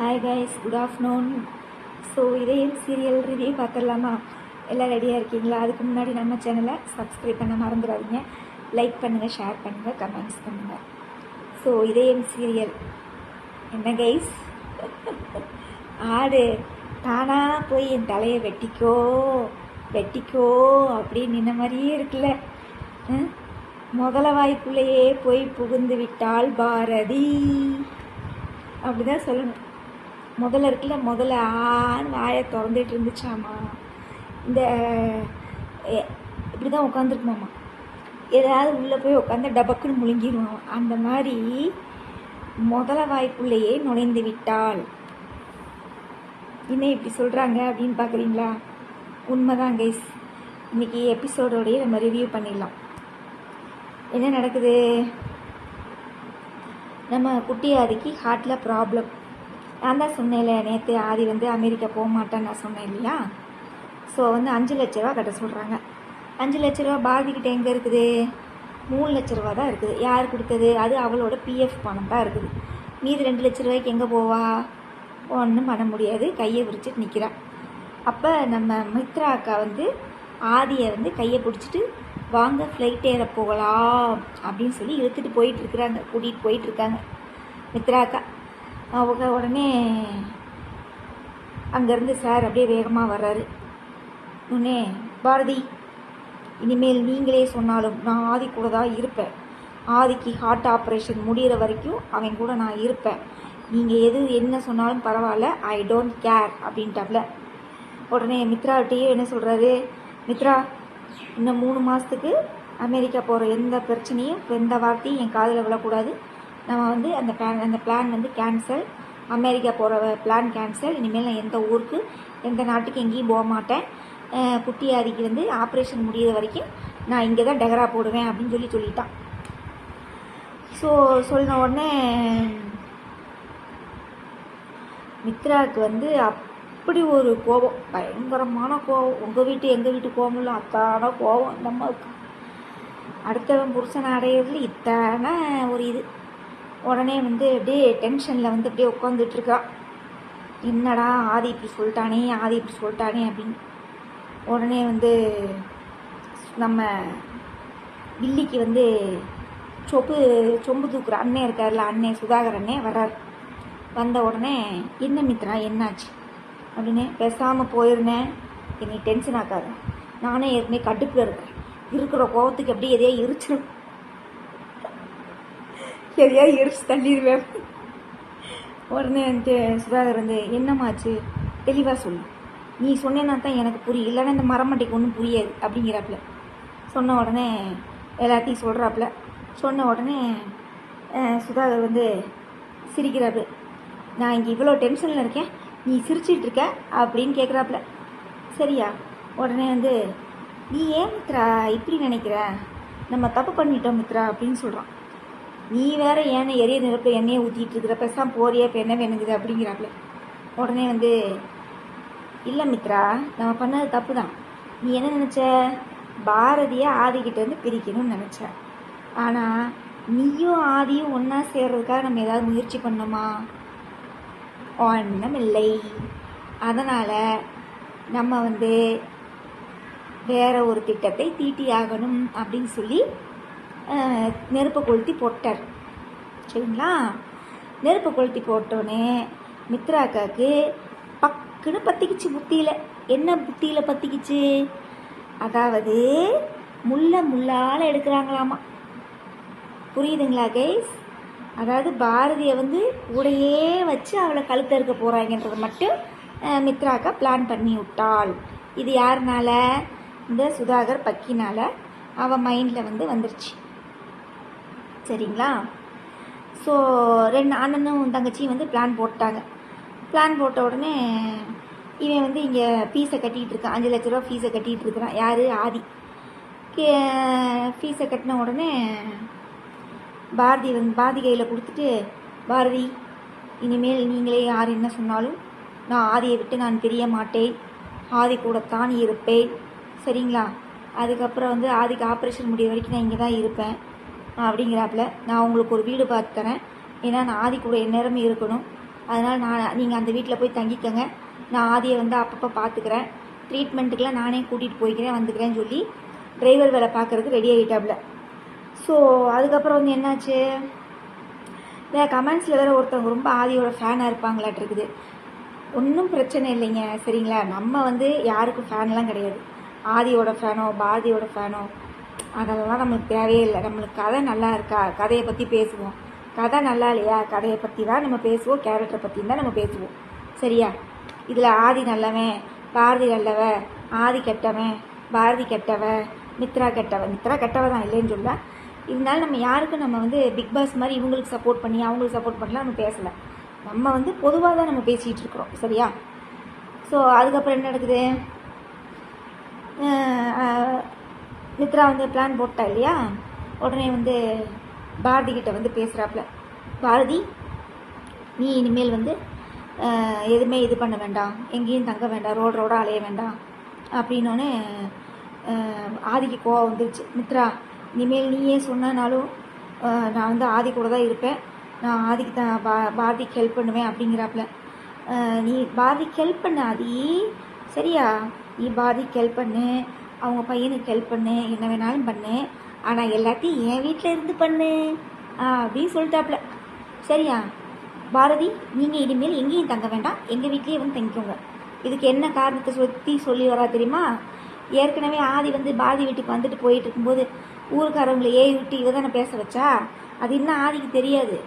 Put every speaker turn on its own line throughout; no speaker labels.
Hi guys, good afternoon. So இதயம் serial review பார்த்துடலாமா? எல்லாம் ரெடியாக இருக்கீங்களா? அதுக்கு முன்னாடி நம்ம சேனலை சப்ஸ்கிரைப் பண்ண மறந்துடாதீங்க. லைக் பண்ணுங்கள், ஷேர் பண்ணுங்கள், கமெண்ட்ஸ் பண்ணுங்கள். ஸோ இதயம் சீரியல் என்ன கைஸ், ஆடு தானா போய் என் தலையை வெட்டிக்கோ வெட்டிக்கோ அப்படின்னு நின்ன மாதிரியே இருக்குல்ல. முதல வாய்க்குள்ளேயே போய் புகுந்து விட்டாள் பாரதி, அப்படிதான் சொல்லணும். முதல்ல இருக்குல்ல, முதல்ல ஆன்னு வாயை திறந்துட்டு இருந்துச்சாமா. இந்த இப்படி தான் உட்காந்துருக்குமாம்மா, ஏதாவது உள்ளே போய் உட்காந்து டபக்குன்னு முழுங்கிடுவான். அந்த மாதிரி முதல வாய்க்குள்ளேயே நுழைந்து விட்டாள். இன்னும் இப்படி சொல்கிறாங்க அப்படின்னு பார்க்குறீங்களா? உண்மைதான் கைஸ். இன்றைக்கி எபிசோடோடையே நம்ம ரிவ்யூ பண்ணிடலாம். என்ன நடக்குது? நம்ம குட்டி ஆதிக்கு ஹார்ட்டில் ப்ராப்ளம். நான் தான் சொன்னேன்ல, நேற்று ஆதி அமெரிக்கா போக மாட்டேன்னு நான் சொன்னேன் இல்லையா? ஸோ 5 லட்ச ரூபா கட்ட சொல்கிறாங்க. 5 லட்ச ரூபா பாரதிக்கிட்ட எங்கே இருக்குது? 3 லட்ச ரூபா தான் இருக்குது. யார் கொடுத்தது? அது அவளோட பிஎஃப் பணம் தான் இருக்குது. மீது 2 லட்ச ரூபாய்க்கு எங்கே போவா? ஒன்றும் பண்ண முடியாது, கையை விரிச்சிட்டு நிற்கிறான். அப்போ நம்ம மித்ரா அக்கா ஆதியை கையை பிடிச்சிட்டு வாங்க ஃப்ளைட் ஏற போகலாம் அப்படின்னு சொல்லி இழுத்துட்டு போயிட்டுருக்குறாங்க, கூட்டிகிட்டு போயிட்டுருக்காங்க மித்ரா அக்கா. அவங்க உடனே அங்கேருந்து சார் அப்படியே வேகமாக வர்றாரு. உடனே பாரதி, இனிமேல் நீங்களே சொன்னாலும் நான் ஆதி கூட தான் இருப்பேன். ஆதிக்கு ஹார்ட் ஆப்ரேஷன் முடிகிற வரைக்கும் அவன் கூட நான் இருப்பேன். நீங்கள் எது என்ன சொன்னாலும் பரவாயில்ல, ஐ டோன்ட் கேர் அப்படின்ட்டாப்ல. உடனே மித்ராட்டையே என்ன சொல்கிறாரு, மித்ரா இன்னும் 3 மாதத்துக்கு அமெரிக்கா போகிற எந்த பிரச்சனையும் எந்த வார்த்தையும் என் காதில் விழக்கூடாது. நம்ம அந்த பிளான் கேன்சல். அமெரிக்கா போகிற பிளான் கேன்சல். இனிமேல் நான் எந்த ஊருக்கு எந்த நாட்டுக்கு எங்கேயும் போக மாட்டேன். குட்டி ஆதிக்கு ஆப்ரேஷன் முடிகிற வரைக்கும் நான் இங்கே தான் டெகரா போடுவேன் அப்படின்னு சொல்லிட்டான். ஸோ சொன்ன உடனே மித்ராவுக்கு அப்படி ஒரு கோபம், பயங்கரமான கோபம். உங்கள் வீட்டு எங்கள் வீட்டு கோபம் இல்லை, அத்தான கோபம் நம்மளுக்கு. அடுத்தவன் புருஷனை அடையிறதுல இத்தான ஒரு இது. உடனே அப்படியே டென்ஷனில் அப்படியே உட்காந்துட்ருக்கா. என்னடா ஆதி இப்படி சொல்லிட்டானே, ஆதி இப்படி சொல்லிட்டானே அப்படின்னு. உடனே நம்ம வில்லிக்கு சொம்பு தூக்குற அண்ணன் இருக்கார்ல, அண்ணன் சுதாகர் அண்ணன் வர்றார். வந்த உடனே என்ன மித்ரா என்னாச்சு அப்படின்னு. பேசாமல் போயிருந்தேன், என்னை டென்ஷன் ஆக்காத. நானே ஏற்கனவே கடுப்பில் இருக்கிறேன். இருக்கிற கோபத்துக்கு அப்படியே எதையா எரிச்சிடும், எதையா எரிச்சு தள்ளிடுவேன். உடனே சுதாகர் என்னம்மாச்சு தெளிவாக சொல்லு, நீ சொன்னேன்னா தான் எனக்கு புரியும், இல்லைன்னா இந்த மரமட்டைக்கு ஒன்றும் புரியாது அப்படிங்கிறாப்புல. சொன்ன உடனே எல்லாத்தையும் சொல்கிறாப்புல. சொன்ன உடனே சுதாகர் சிரிக்கிறாப்புல. நான் இங்கே இவ்வளோ டென்ஷனில் இருக்கேன், நீ சிரிச்சிட்டு இருக்க அப்படின்னு கேட்குறாப்புல. சரியா? உடனே நீ ஏன் மித்ரா இப்படி நினைக்கிற, நம்ம தப்பு பண்ணிட்டோம் மித்ரா அப்படின்னு சொல்கிறான். நீ வேற ஏன்னா எரிய நிரப்பில் எண்ணெயை ஊற்றிட்டு இருக்கிற, பேசாமல் போறியா, இப்போ என்ன வேணுங்குது அப்படிங்கிறாப்புல. உடனே இல்லை மித்ரா, நம்ம பண்ணது தப்பு தான். நீ என்ன நினச்ச, பாரதியை ஆதிக்கிட்ட பிரிக்கணும்னு நினச்ச. ஆனால் நீயும் ஆதியும் ஒன்றா சேர்றதுக்காக நம்ம ஏதாவது முயற்சி பண்ணோமா? ஒன்றும் இல்லை. அதனால் நம்ம வேற ஒரு திட்டத்தை தீட்டி ஆகணும் அப்படின்னு சொல்லி நெருப்பை கொளுத்தி போட்டார். சரிங்களா? நெருப்பை கொளுத்தி போட்டோன்னே மித்ராக்காவுக்கு பக்குன்னு பற்றிக்கிச்சு புத்தியில். என்ன புத்தியில் பற்றிக்கிச்சு? அதாவது முள்ளால் எடுக்கிறாங்களாமா. புரியுதுங்களா கைஸ்? அதாவது பாரதியை கூடையே வச்சு அவளை கழுத்த இருக்க போகிறாங்கன்றது மட்டும் மித்ராக்கா பிளான் பண்ணி விட்டாள். இது யாருனால? இந்த சுதாகர் பக்கினால அவள் மைண்டில் வந்துருச்சு. சரிங்களா? ஸோ 2 அண்ணனும் தங்கச்சியும் பிளான் போட்டாங்க. பிளான் போட்ட உடனே இவன் இங்கே ஃபீஸை கட்டிகிட்டு இருக்கான். 5 லட்ச ரூபா ஃபீஸை கட்டிகிட்டு இருக்கிறான். யார்? ஆதி. ஃபீஸை கட்டின உடனே பாரதி கையில் கொடுத்துட்டு, பாரதி இனிமேல் நீங்களே யார் என்ன சொன்னாலும் நான் ஆதியை விட்டு நான் பிரிய மாட்டேன், ஆதி கூடத்தான் இருப்பேன். சரிங்களா? அதுக்கப்புறம் ஆதிக்கு ஆப்ரேஷன் முடிய வரைக்கும் நான் இங்கே தான் இருப்பேன் அப்படிங்கிறாப்புல. நான் உங்களுக்கு ஒரு வீடு பார்த்து தரேன், ஏன்னா நான் ஆதி கூட எந்நேரமே இருக்கணும். அதனால் நீங்கள் அந்த வீட்டில் போய் தங்கிக்கங்க, நான் ஆதியை வந்து அப்பப்போ பார்த்துக்கிறேன், ட்ரீட்மெண்ட்டுக்கெலாம் நானே கூட்டிகிட்டு போய்க்கிறேன் வந்துக்கிறேன்னு சொல்லி டிரைவர் வேலை பார்க்குறதுக்கு ரெடி ஆகிட்டாப்புல. ஸோ அதுக்கப்புறம் வந்து என்னாச்சு, இல்லை கமெண்ட்ஸில் வேறு ஒருத்தவங்க ரொம்ப ஆதியோட ஃபேனாக இருப்பாங்களாட்டு இருக்குது. ஒன்றும் பிரச்சனை இல்லைங்க, சரிங்களா? நம்ம வந்து யாருக்கும் ஃபேன்லாம் கிடையாது. ஆதியோட ஃபேனோ பாரதியோட ஃபேனோ அதெல்லாம் நம்மளுக்கு தேவையே இல்லை. நம்மளுக்கு கதை நல்லா இருக்கா, கதையை பற்றி பேசுவோம். கதை நல்லா இல்லையா, கதையை பற்றி தான் நம்ம பேசுவோம், கேரக்டரை பற்றி தான் நம்ம பேசுவோம், சரியா? இதில் ஆதி நல்லவன், பாரதி நல்லவ, ஆதி கெட்டவன், பாரதி கெட்டவ, மித்ரா கெட்டவ. மித்ரா கெட்டவ தான், இல்லைன்னு சொல்ல. இருந்தாலும் நம்ம யாருக்கும் நம்ம வந்து பிக் பாஸ் மாதிரி இவங்களுக்கு சப்போர்ட் பண்ணி அவங்களுக்கு சப்போர்ட் பண்ணலாம் நம்ம பேசலை. நம்ம வந்து பொதுவாக தான் நம்ம பேசிகிட்டு இருக்கிறோம், சரியா? ஸோ அதுக்கப்புறம் என்ன நடக்குது, மித்ரா வந்து பிளான் போட்டா இல்லையா, உடனே வந்து பாரதி கிட்ட வந்து பேசுகிறாப்புல, பாரதி நீ இனிமேல் வந்து எதுவுமே இது பண்ண வேண்டாம், எங்கேயும் தங்க வேண்டாம், ரோட அலைய வேண்டாம் அப்படின்னோடனே ஆதிக்கு கோவம் வந்துருச்சு. மித்ரா இனிமேல் நீயே சொன்னாலும் நான் வந்து ஆதி கூட தான் இருப்பேன், நான் ஆதிக்கு தான் பாரதிக்கு ஹெல்ப் பண்ணுவேன் அப்படிங்கிறாப்புல. நீ பாரதிக்கு ஹெல்ப் பண்ணு ஆதி, சரியா? நீ பாரதிக்கு ஹெல்ப் பண்ணு, அவங்க பையனுக்கு ஹெல்ப் பண்ணு, என்ன வேணாலும் பண்ணு, ஆனால் எல்லாத்தையும் என் வீட்டில் இருந்து பண்ணு அப்படின்னு சொல்லிட்டாப்புல, சரியா? பாரதி நீங்கள் இனிமேல் எங்கேயும் தங்க வேண்டாம், எங்கள் வீட்லேயே வந்து தங்கிக்கோங்க. இதுக்கு என்ன காரணத்தை சொல்லி வரா தெரியுமா? ஏற்கனவே ஆதி வந்து பாரதி வீட்டுக்கு வந்துட்டு போயிட்டு இருக்கும்போது ஊருக்காரவங்களை ஏறி விட்டு இவ தானே பேச வச்சா, அது இன்னும் ஆதிக்கு தெரியாது,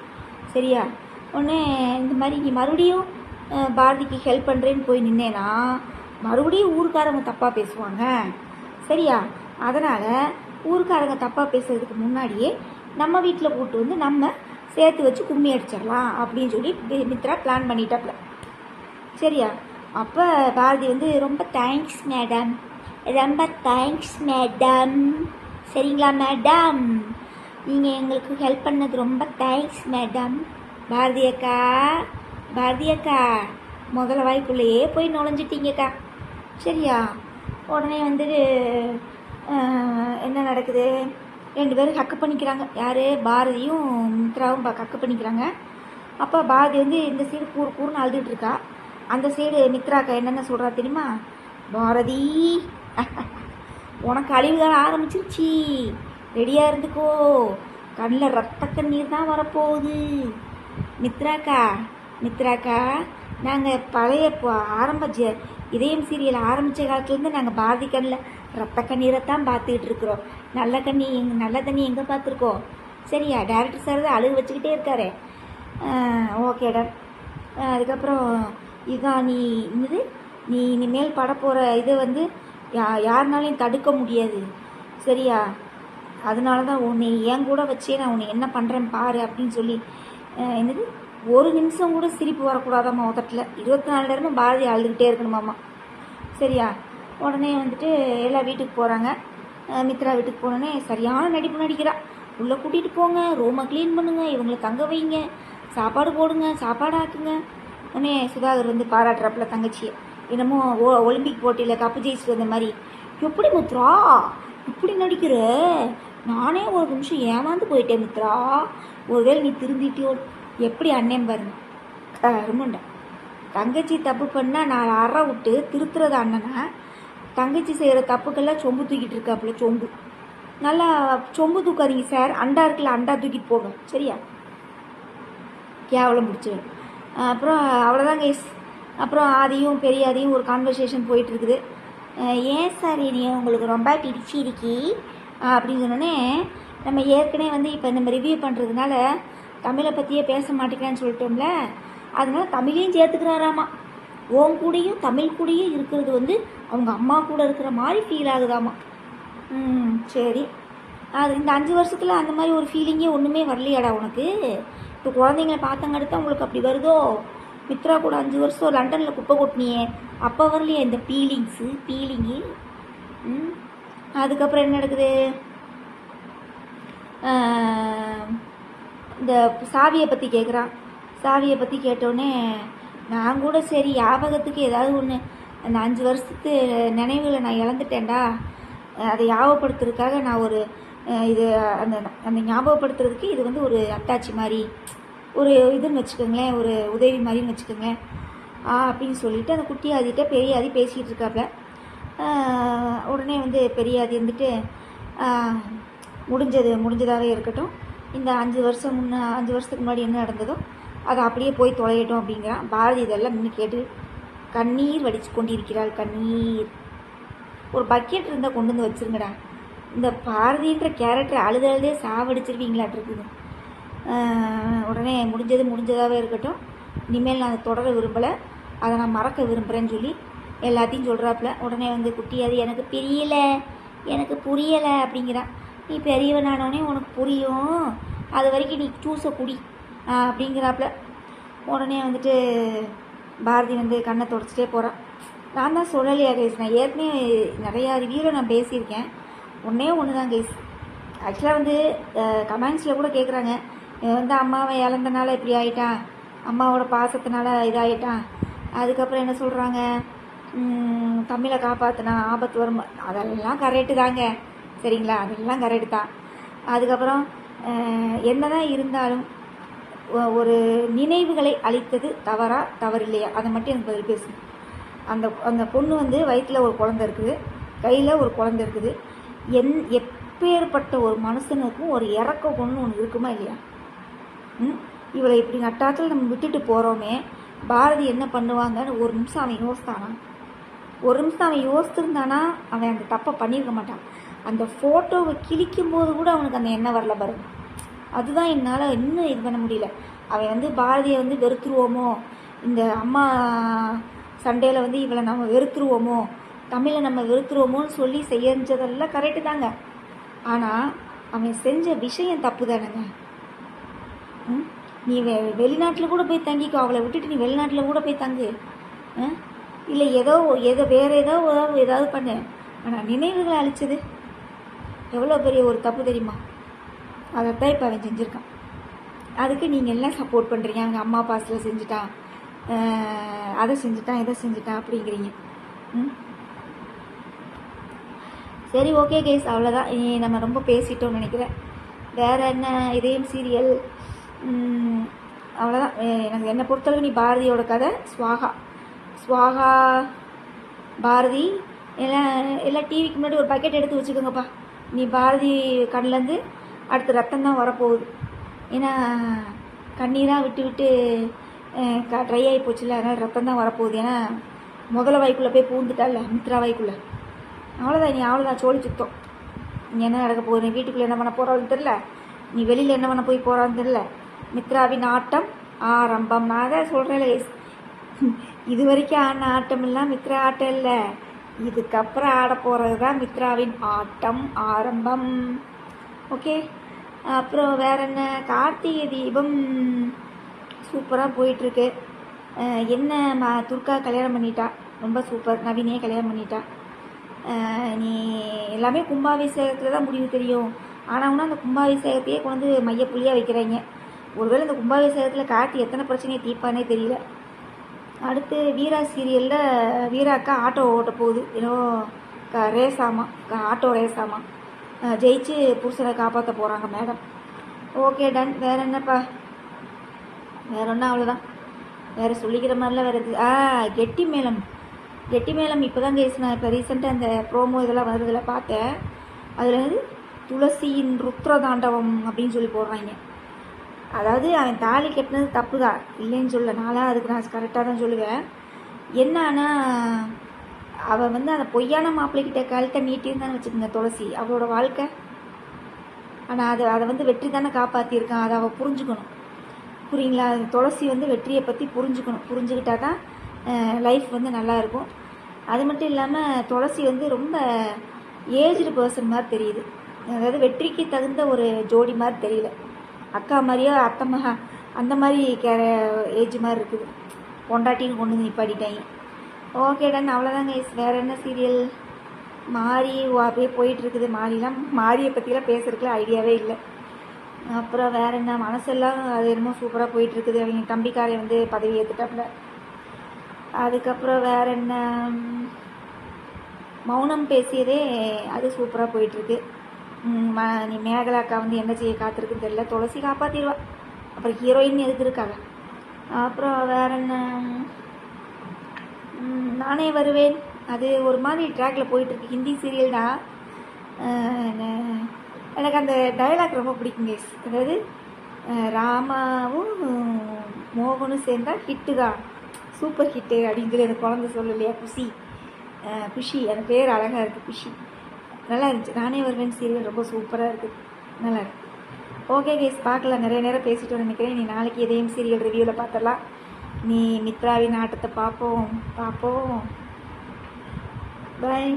சரியா? ஒன்று இந்த மாதிரி நீ மறுபடியும் பாரதிக்கு ஹெல்ப் பண்ணுறேன்னு போய் நின்னேன்னா மறுபடியும் ஊருக்காரங்க தப்பாக பேசுவாங்க, சரியா? அதனால் ஊருக்காரங்க தப்பாக பேசுறதுக்கு முன்னாடியே நம்ம வீட்டில் கூப்பிட்டு வந்து நம்ம சேர்த்து வச்சு கும்மி அடிச்சிடலாம் அப்படின்னு சொல்லி மித்ரா பிளான் பண்ணிட்டாப்புல, சரியா? அப்போ பாரதி வந்து ரொம்ப தேங்க்ஸ் மேடம், ரொம்ப தேங்க்ஸ் மேடம், சரிங்களா மேடம், நீங்கள் எங்களுக்கு ஹெல்ப் பண்ணது ரொம்ப தேங்க்ஸ் மேடம். பாரதி அக்கா, பாரதி அக்கா முதல்ல வாய்க்குள்ளேயே போய் நுழைஞ்சிட்டீங்கக்கா, சரியா? உடனே வந்து என்ன நடக்குது, 2 பேரும் ஹக்கு பண்ணிக்கிறாங்க. யார்? பாரதியும் மித்ராவும் ஹக்கு பண்ணிக்கிறாங்க. அப்போ பாரதி வந்து இந்த சைடு கூறுன்னு அழுதுட்டு இருக்கா, அந்த சைடு மித்ராக்கா என்னென்ன சொல்கிறா தெரியுமா? பாரதி உனக்கு அழிவுகாலம் ஆரம்பிச்சிருச்சு, ரெடியாக இருந்துக்கோ, கண்ணில் ரத்த கண்ணீர் தான் வரப்போகுது. மித்ராக்கா நாங்கள் பழைய ஆரம்ப இதயம் சீரியல் ஆரம்பித்த காலத்துலேருந்து நாங்கள் பாரதி கண்ணில் ரத்த கண்ணீரை தான் பார்த்துக்கிட்டு இருக்கிறோம், நல்ல தண்ணி எங்கே பார்த்துருக்கோம், சரியா? டேரக்டர் சார் தான் அழுகு வச்சுக்கிட்டே இருக்காரு. ஓகேடா. அதுக்கப்புறம் இதான் நீ இனிமேல் படப்போகிற இதை வந்து யாருனாலையும் தடுக்க முடியாது, சரியா? அதனால தான் உன்னை என் கூட வச்சே நான் உன்னை என்ன பண்ணுறேன் பாரு அப்படின்னு சொல்லி என்னது ஒரு நிமிஷம் கூட சிரிப்பு வரக்கூடாதாம்மா உதட்டில், 24 நேரமும் பாரதி அழுதுகிட்டே இருக்கணுமாம்மா, சரியா? உடனே வந்துட்டு எல்லாம் வீட்டுக்கு போகிறாங்க. மித்ரா வீட்டுக்கு போனோடனே சரியான நடிப்பு நடிக்கிறா. உள்ளே கூட்டிகிட்டு போங்க, ரூமை க்ளீன் பண்ணுங்க, இவங்களை தங்க வைங்க, சாப்பாடு போடுங்க, சாப்பாடு ஆக்குங்க. உடனே சுதாகர் வந்து பாராட்டுறாப்புல தங்கச்சியை, என்னமோ ஒலிம்பிக் போட்டியில் கப்பு ஜெயிச்சுட்டு வந்த மாதிரி. எப்படி மித்ரா இப்படி நடிக்கிற, நானே ஒரு நிமிஷம் ஏமாந்து போயிட்டேன் மித்ரா, ஒருவேளை நீ திருந்திட்டியோ, எப்படி அண்ணன் பாருங்க கருமண்டா. தங்கச்சி தப்பு பண்ணால் நான் அற விட்டு திருத்துறது அண்ணனா, தங்கச்சி செய்கிற தப்புக்கெல்லாம் சொம்பு தூக்கிட்டு இருக்காப்புல, சொம்பு. நல்லா சொம்பு தூக்காதீங்க சார், அண்டா இருக்குல்ல, அண்டா தூக்கிட்டு போங்க, சரியா? கேவலம் பிடிச்சி. அப்புறம் அவ்வளோதான் கைஸ். அப்புறம் ஆதியும் பெரியாதியும் ஒரு கான்வர்சேஷன் போயிட்டுருக்குது. ஏன் சார் நீ உங்களுக்கு ரொம்ப பிடிச்சிருக்கி அப்படின்னு சொன்னோடனே, நம்ம ஏற்கனவே வந்து இப்போ நம்ம ரிவ்யூ பண்ணுறதுனால தமிழை பற்றியே பேச மாட்டேங்கிறான்னு சொல்லிட்டோம்ல, அதனால தமிழையும் சேர்த்துக்கிறாராமா. ஓம் கூடயும் தமிழ் கூடயும் இருக்கிறது வந்து அவங்க அம்மா கூட இருக்கிற மாதிரி ஃபீல் ஆகுதாமா. சரி, அது இந்த 5 வருஷத்தில் அந்த மாதிரி ஒரு ஃபீலிங்கே ஒன்றுமே வரலையாடா உனக்கு? இப்போ குழந்தைங்கள பார்த்தங்கடுத்தா உங்களுக்கு அப்படி வருதோ? மித்ரா கூட 5 வருஷம் லண்டனில் குப்பை கொட்டினியே, அப்போ வரலையே இந்த ஃபீலிங்கு? அதுக்கப்புறம் என்ன நடக்குது, இந்த சாவியை பற்றி கேட்குறான். சாவியை பற்றி கேட்டோடனே நான் கூட சரி ஞாபகத்துக்கு ஏதாவது ஒன்று, அந்த 5 வருஷத்து நினைவுகளை நான் இழந்துட்டேன்டா, அதை ஞாபகப்படுத்துறதுக்காக நான் ஒரு இது அந்த ஞாபகப்படுத்துறதுக்கு இது வந்து ஒரு அத்தாச்சி மாதிரி ஒரு இதுன்னு வச்சுக்கோங்களேன், ஒரு உதவி மாதிரின்னு வச்சுக்கோங்களேன். அப்படின்னு சொல்லிட்டு அந்த குட்டி ஆதிட்ட பெரிய ஆதி பேசிகிட்டு இருக்காப்புல. உடனே வந்து பெரிய ஆதி வந்துட்டு முடிஞ்சதாகவே இருக்கட்டும், இந்த 5 வருஷத்துக்கு முன்னாடி என்ன நடந்ததோ அதை அப்படியே போய் தொலையட்டும் அப்படிங்கிறான். பாரதி இதெல்லாம் இன்னும் கேட்டு கண்ணீர் வடித்து கொண்டிருக்கிறாள். கண்ணீர். ஒரு பக்கெட் இருந்தால் கொண்டு வந்து வச்சுருங்கடா. இந்த பாரதின்ற கேரக்டரை அழுதே சாவடிச்சிருவீங்களாட்டு இருக்குது. உடனே முடிஞ்சதாகவே இருக்கட்டும், இனிமேல் நான் அதை தொடர விரும்பலை, அதை நான் மறக்க விரும்புகிறேன்னு சொல்லி எல்லாத்தையும் சொல்கிறாப்புல. உடனே வந்து குட்டியாது எனக்கு புரியலை அப்படிங்கிறான். நீ பெரியவனானோடனே உனக்கு புரியும், அது வரைக்கும் நீ ஜூஸை குடி அப்படிங்கிறாப்புல. உடனே வந்துட்டு பாரதி வந்து கண்ணை தொடச்சிட்டே போகிறான். நான் தான் சொல்லலையா கைஸ், நான் ஏற்கனவே நிறையா ரிவ்யூவில் நான் பேசியிருக்கேன். ஒன்று தான் கைஸ். ஆக்சுவலாக வந்து கமெண்ட்ஸில் கூட கேட்குறாங்க, வந்து அம்மாவை இழந்தனால இப்படி ஆகிட்டான், அம்மாவோட பாசத்தினால இதாகிட்டான், அதுக்கப்புறம் என்ன சொல்கிறாங்க, தமிழை காப்பாற்றினா ஆபத்து வரும். அதெல்லாம் கரெக்டு தாங்க, சரிங்களா, அதெல்லாம் கரெக்டு தான். அதுக்கப்புறம் என்ன தான் இருந்தாலும் ஒரு நினைவுகளை அளித்தது தவறில்லையா, அதை மட்டும் எனக்கு பதில் பேசுங்க. அந்த பொண்ணு வந்து வயிற்றில் ஒரு குழந்தை இருக்குது, கையில் ஒரு குழந்தை இருக்குது. எப்பேற்பட்ட ஒரு மனுஷனுக்கும் ஒரு இறக்க பொண்ணு ஒன்று இருக்குமா இல்லையா? இவளை இப்படி நட்டாத்தில் நம்ம விட்டுட்டு போகிறோமே, பாரதி என்ன பண்ணுவாங்கன்னு ஒரு நிமிஷம் அவன் யோசித்திருந்தானா அவன் அந்த தப்பை பண்ணியிருக்க மாட்டான். அந்த ஃபோட்டோவை கிழிக்கும் போது கூட அவனுக்கு அந்த எண்ணம் வரல பாருங்க. அதுதான் என்னால் இன்னும் இது பண்ண முடியல. அவன் வந்து பாரதியை வந்து வெறுத்துருவோமோ, இந்த அம்மா சண்டையில் வந்து இவளை நம்ம வெறுத்துருவோமோ, தமிழை நம்ம வெறுத்துருவோமோன்னு சொல்லி செஞ்சதெல்லாம் கரெக்டு தாங்க. ஆனால் அவன் செஞ்ச விஷயம் தப்பு தானேங்க. நீ வெளிநாட்டில் கூட போய் தங்கிக்கோ, அவளை விட்டுட்டு நீ வெளிநாட்டில் கூட போய் தங்கு, இல்லை வேறு ஏதாவது பண்ணு. ஆனால் நினைவுகளை அழிச்சது எவ்வளோ பெரிய ஒரு தப்பு தெரியுமா? அதைத்தான் இப்போ அவன் செஞ்சுருக்கான். அதுக்கு நீங்கள் எல்லாம் சப்போர்ட் பண்ணுறீங்க. அவங்க அம்மா பாஸில் செஞ்சுட்டான், அதை செஞ்சுட்டான், இதை செஞ்சுட்டான் அப்படிங்கிறீங்க. சரி, ஓகே கேஸ், அவ்வளோதான். நம்ம ரொம்ப பேசிட்டோம்னு நினைக்கிறேன். வேறு என்ன, இதயம் சீரியல் அவ்வளோதான். எனக்கு என்னை பொறுத்தளவு நீ பாரதியோட கதை ஸ்வாகா பாரதி எல்லாம் டிவிக்கு முன்னாடி ஒரு பக்கெட் எடுத்து வச்சுக்கோங்கப்பா. நீ பாரதி கண்ணிலேருந்து அடுத்து ரத்தம் தான் வரப்போகுது. ஏன்னா கண்ணீராக விட்டு ட்ரை ஆகி போச்சுல, அதனால் ரத்தம் தான் வரப்போகுது. ஏன்னா முதல்ல வாய்க்குள்ளே போய் பூந்துட்டால, மித்ரா வாய்க்குள்ளே. அவ்வளோதான் சோழி சுத்தம். நீ என்ன நடக்க போகுது, நீ வீட்டுக்குள்ளே என்ன பண்ண போகிறான்னு தெரில, நீ வெளியில் என்ன பண்ண போய் போகிறான்னு தெரில. மித்ராவின் ஆட்டம் ஆரம்பம். நான் தான் சொல்கிறேன், இது வரைக்கும் ஆடின ஆட்டம் எல்லாம் மித்ரா ஆட்டம் இல்லை, இதுக்கப்புறம் ஆட போகிறது தான் மித்ராவின் ஆட்டம் ஆரம்பம். ஓகே. அப்புறம் வேற என்ன, கார்த்திகை தீபம் சூப்பராக போயிட்டுருக்கு. என்ன துர்கா கல்யாணம் பண்ணிட்டா, ரொம்ப சூப்பர். நவீனே கல்யாணம் பண்ணிட்டா. நீ எல்லாமே கும்பாபிஷேகத்தில் தான் முடிவு தெரியும். ஆனால் அந்த கும்பாபிஷேகத்தையே கொண்டு மையப்புள்ளியாக வைக்கிறாங்க. ஒருவேளை இந்த கும்பாபிஷேகத்தில் கார்த்தி எத்தனை பிரச்சனையை தீர்ப்பானே தெரியல. அடுத்து வீரா சீரியலில் வீரா அக்கா ஆட்டோ ஓட்ட போகுது, ஏதோ ஆட்டோ ரேஸாமா, ஜெயிச்சு புருஷனை காப்பாற்ற போகிறாங்க மேடம். Okay, ton. வேறு என்னப்பா, வேறு ஒன்றும் அவ்வளோதான். வேறு சொல்லிக்கிற மாதிரிலாம் வேறு கெட்டி மேளம் இப்போ தான் நான் இப்போ ரீசெண்டாக அந்த ப்ரோமோ இதெல்லாம் வருதுல பார்த்தேன். அதில் வந்து துளசியின் ருத்ரதாண்டவம் அப்படின்னு சொல்லி போடுறாங்க. அதாவது அவன் தாலி கட்டினது தப்பு தான், இல்லைன்னு சொல்ல, நாளாக அதுக்கு நான் கரெக்டாக தான் சொல்லுவேன். என்னன்னா அவள் வந்து அந்த பொய்யான மாப்பிள்ளைக்கிட்ட கழுத்தை நீட்டியிருந்தான்னு வச்சுக்கோங்க துளசி, அவளோட வாழ்க்கை. ஆனால் அதை வந்து வெற்றி தானே காப்பாற்றியிருக்கான், அதை அவள் புரிஞ்சுக்கணும். புரியுங்களா? துளசி வந்து வெற்றியை பற்றி புரிஞ்சுக்கிட்டா தான் லைஃப் வந்து நல்லாயிருக்கும். அது மட்டும் இல்லாமல் துளசி வந்து ரொம்ப ஏஜ்டு பர்சன் மாதிரி தெரியுது. அதாவது வெற்றிக்கு தகுந்த ஒரு ஜோடி மாதிரி தெரியல. அக்கா மாதிரியா அத்தை அந்த மாதிரி ஏஜ் மாதிரி இருக்குது. பொண்டாட்டின்னு கொண்டு வந்து நிப்பாட்டிட்டாங்க. ஓகே டன், அவ்வளோதாங்க. வேறு என்ன சீரியல், மாறி அப்படியே போயிட்டுருக்குது. மாரியை பற்றிலாம் பேசுறதுக்குலாம் ஐடியாவே இல்லை. அப்புறம் வேறு என்ன, மனசெல்லாம் அது என்னமோ சூப்பராக போயிட்டுருக்குது. அவங்க தம்பிக்காரை வந்து பதவி ஏற்றுட்டாப்புல. அதுக்கப்புறம் வேறு என்ன, மௌனம் பேசியதே அது சூப்பராக போயிட்டுருக்கு. நீ மேகலா அக்கா வந்து என்ன செய்ய காத்திருக்குன்னு தெரியல, துளசி காப்பாற்றிடுவா. அப்புறம் ஹீரோயின் எதுக்கு இருக்காங்க. அப்புறம் வேற என்ன, நானே வருவேன், அது ஒரு மாதிரி ட்ராக்ல போயிட்டுருக்கு. ஹிந்தி சீரியல் தான். எனக்கு அந்த டயலாக் ரொம்ப பிடிக்கும் கேஸ். அதாவது ராமாவும் மோகனும் சேர்ந்தா ஹிட்டு தான், சூப்பர் ஹிட்டு அப்படின்னு சொல்லி அந்த குழந்தை சொல்லலையா, குஷி அந்த பேர் அழகாக இருக்குது, குஷி. நல்லா இருந்துச்சு. நானே வருவேன் சீரியல் ரொம்ப சூப்பராக இருக்குது, நல்லா இருக்கு. ஓகே கேஸ், பார்க்கலாம். நிறைய நேரம் பேசிட்டு நினைக்கிறேன். நீ நாளைக்கு எதையும் சீரியல் ரிவ்யூவில் பார்த்துடலாம். நீ மித்ராவின் ஆட்டத்தை பார்ப்போம். பாய்.